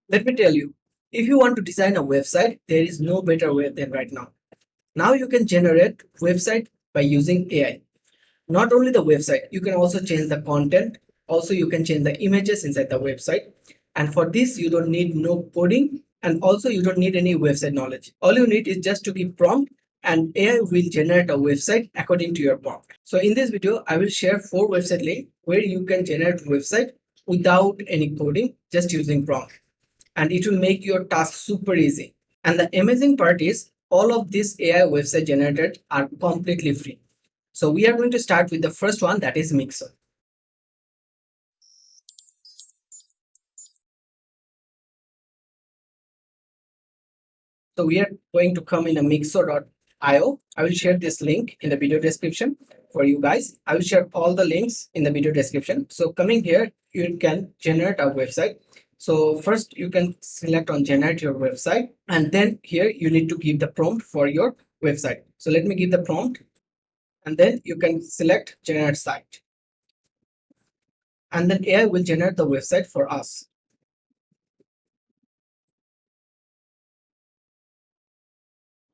Let me tell you, if you want to design a website, there is no better way than right now. Now you can generate website by using AI. Not only the website, you can also change the content. Also, you can change the images inside the website. And for this, you don't need no coding, and also you don't need any website knowledge. All you need is just to give prompt, and AI will generate a website according to your prompt. So in this video, I will share 4 website links where you can generate website without any coding, just using prompt, and it will make your task super easy. And the amazing part is all of these AI website generated are completely free. So we are going to start with the first one, that is Mixer. So we are going to come in a mixer.io. I will share this link in the video description for you guys. I will share all the links in the video description. So coming here, you can generate a website. So first you can select on generate your website, and then here you need to give the prompt for your website. So let me give the prompt, and then you can select generate site, and then AI will generate the website for us.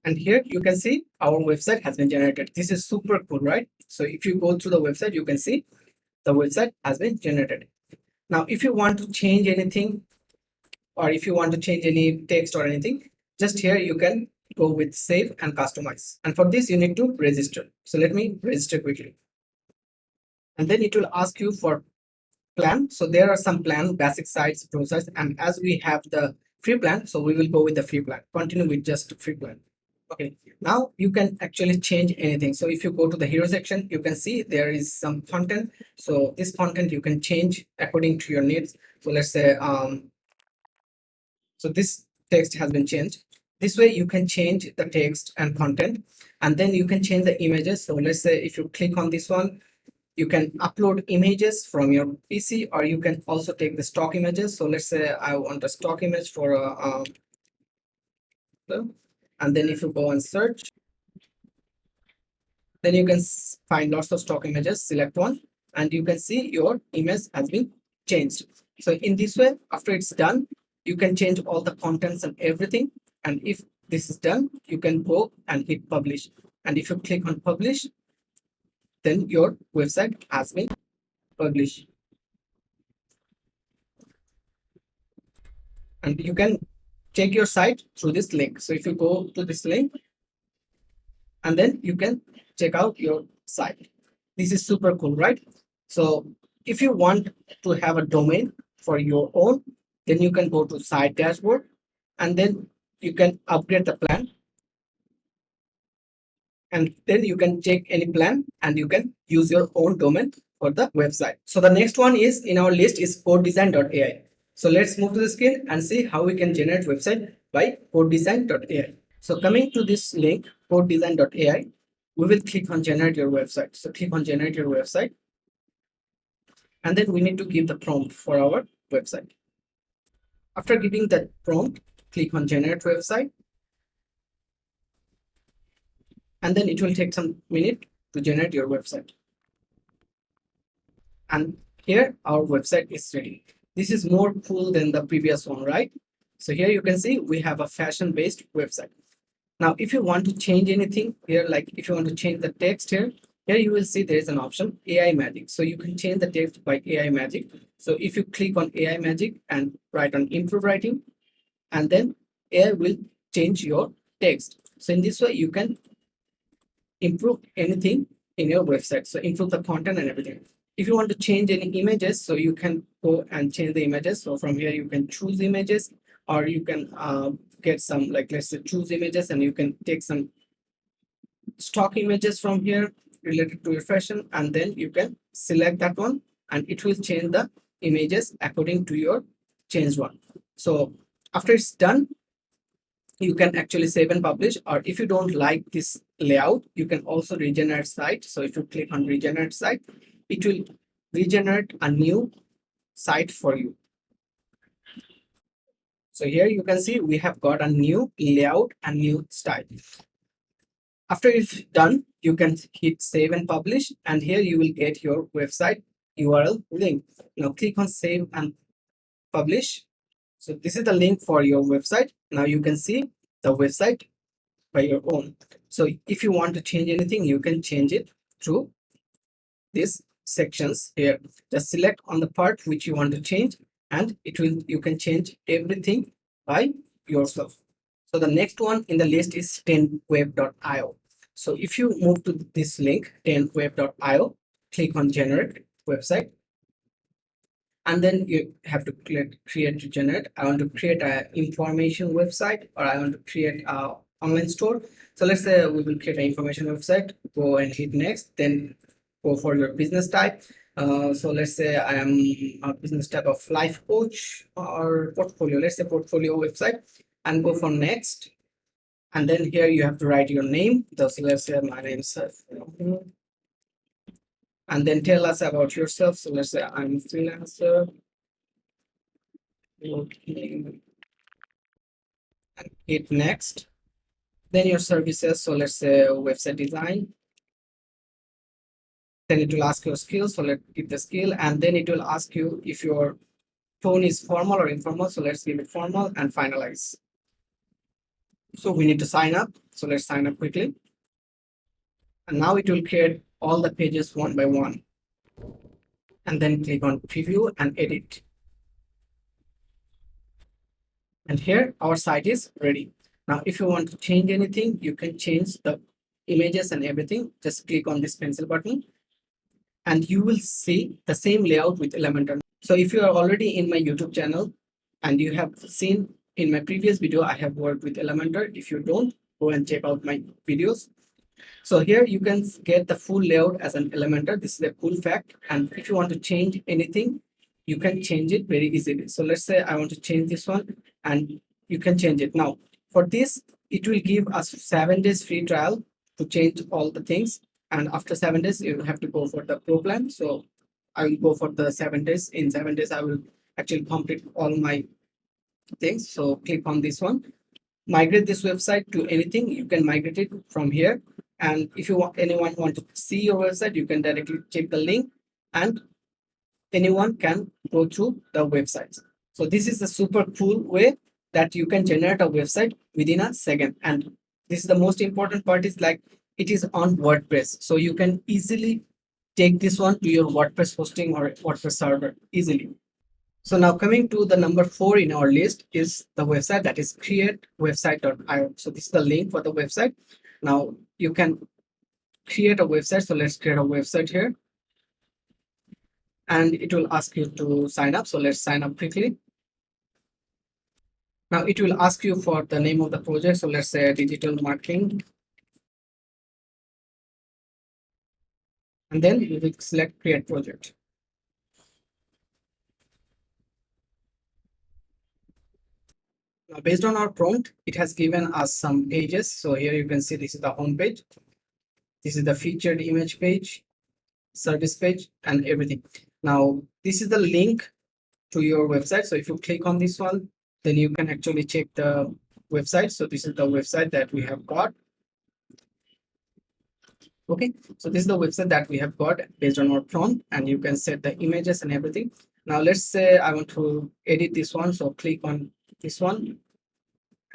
And here you can see our website has been generated. This is super cool, right? So if you go through the website, you can see the website has been generated. Now, if you want to change anything, or if you want to change any text or anything, just here you can go with save and customize. And for this, you need to register. So let me register quickly. And then it will ask you for plan. So there are some plan, basic sites, pro sites, and as we have the free plan, so we will go with the free plan. Continue with just free plan. Okay, now you can actually change anything. So if you go to the hero section, you can see there is some content. So this content you can change according to your needs. So let's say so this text has been changed. This way you can change the text and content, and then you can change the images. So let's say if you click on this one, you can upload images from your PC, or you can also take the stock images. So let's say I want a stock image for a and then if you go and search, then you can find lots of stock images. Select one, and you can see your image has been changed. So in this way, after it's done, you can change all the contents and everything. And if this is done, you can go and hit publish. And if you click on publish, then your website has been published. And you can check your site through this link. So if you go to this link, and then you can check out your site. This is super cool, right? So if you want to have a domain for your own, then you can go to site dashboard, and then you can upgrade the plan, and then you can check any plan, and you can use your own domain for the website. So the next one is in our list is codedesign.ai. So let's move to the screen and see how we can generate website by codedesign.ai. So coming to this link, codedesign.ai, we will click on generate your website. So click on generate your website, and then we need to give the prompt for our website. After giving that prompt, click on generate website, and then it will take some minute to generate your website. And here our website is ready. This is more cool than the previous one, right? So here you can see we have a fashion based website. Now if you want to change anything here, like if you want to change the text here you will see there is an option AI magic. So you can change the text by AI magic. So if you click on AI magic and write on improve writing, and then AI will change your text. So in this way you can improve anything in your website. So improve the content and everything. If you want to change any images, so you can go and change the images. So from here you can choose images, or you can get some, like let's say choose images, and you can take some stock images from here related to your fashion, and then you can select that one, and it will change the images according to your changed one. So after it's done, you can actually save and publish, or if you don't like this layout, you can also regenerate site. So if you click on regenerate site, it will regenerate a new site for you. So here you can see we have got a new layout and new style. After it's done, you can hit save and publish, and here you will get your website URL link. Now click on save and publish, So this is the link for your website. Now you can see the website by your own. So if you want to change anything, you can change it through these sections here. Just select on the part which you want to change, and you can change everything by yourself. So the next one in the list is 10web.io. So if you move to this link 10web.io, click on generate website, and then you have to create to generate. I want to create an information website, or I want to create a online store. So let's say we will create an information website. Go and hit next, then go for your business type. So let's say I am a business type of life coach or portfolio. Let's say portfolio website, and go for next. And then here you have to write your name. So let's say my name is and then tell us about yourself. So let's say I'm a freelancer. And hit next. Then your services. So let's say website design. Then it will ask your skills. So let's give the skill, and then it will ask you if your tone is formal or informal. So let's give it formal and finalize. So we need to sign up. So let's sign up quickly. And now it will create all the pages one by one. And then click on preview and edit. And here our site is ready. Now, if you want to change anything, you can change the images and everything. Just click on this pencil button, and you will see the same layout with Elementor. So if you are already in my YouTube channel and you have seen in my previous video, I have worked with Elementor. If you don't, go and check out my videos. So here you can get the full layout as an Elementor. This is a cool fact. And if you want to change anything, you can change it very easily. So let's say I want to change this one, and you can change it. Now, for this, it will give us 7 days free trial to change all the things. And after 7 days, you have to go for the pro plan. So I will go for the 7 days. In 7 days, I will actually complete all my things. So click on this one. Migrate this website to anything. You can migrate it from here. And if you want, anyone want to see your website, you can directly check the link, and anyone can go through the websites. So this is a super cool way that you can generate a website within a second. And this is the most important part, is like it is on WordPress. So you can easily take this one to your WordPress hosting or WordPress server easily. So now coming to the number 4 in our list is the website, that is createwebsite.io. So this is the link for the website. Now you can create a website. So let's create a website here, and it will ask you to sign up. So let's sign up quickly. Now it will ask you for the name of the project. So let's say digital marketing. And then we will select create project. Now, based on our prompt, it has given us some pages. So here you can see this is the home page. This is the featured image page, service page, and everything. Now, this is the link to your website. So if you click on this one, then you can actually check the website. So this is the website that we have got. Okay, so this is the website that we have got based on our prompt, and you can set the images and everything. Now let's say I want to edit this one. So click on this one,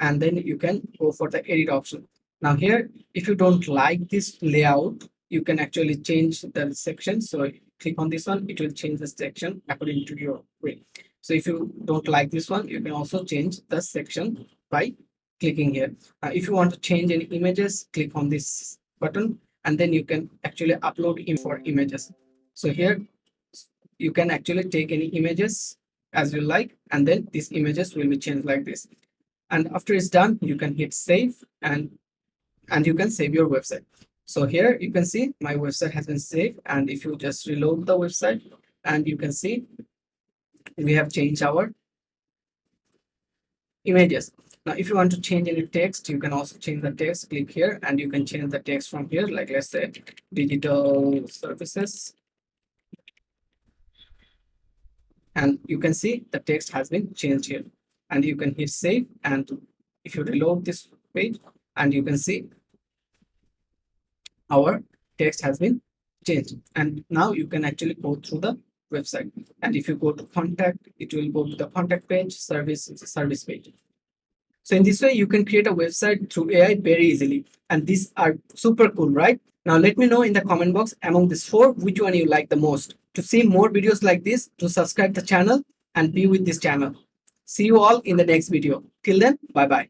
and then you can go for the edit option. Now here, if you don't like this layout, you can actually change the section. So click on this one, it will change the section according to your way. So if you don't like this one, you can also change the section by clicking here. If you want to change any images, click on this button, and then you can actually upload for images. So here you can actually take any images as you like, and then these images will be changed like this. And after it's done, you can hit save, and you can save your website. So here you can see my website has been saved, and if you just reload the website, and you can see we have changed our images. Now if you want to change any text, you can also change the text. Click here, and you can change the text from here, like let's say digital services, and you can see the text has been changed here, and you can hit save. And if you reload this page, and you can see our text has been changed, and now you can actually go through the website. And if you go to contact, it will go to the contact page, service page. So in this way, you can create a website through AI very easily. And these are super cool, right? Now let me know in the comment box among these 4, which one you like the most. To see more videos like this, to subscribe the channel and be with this channel. See you all in the next video. Till then, bye bye.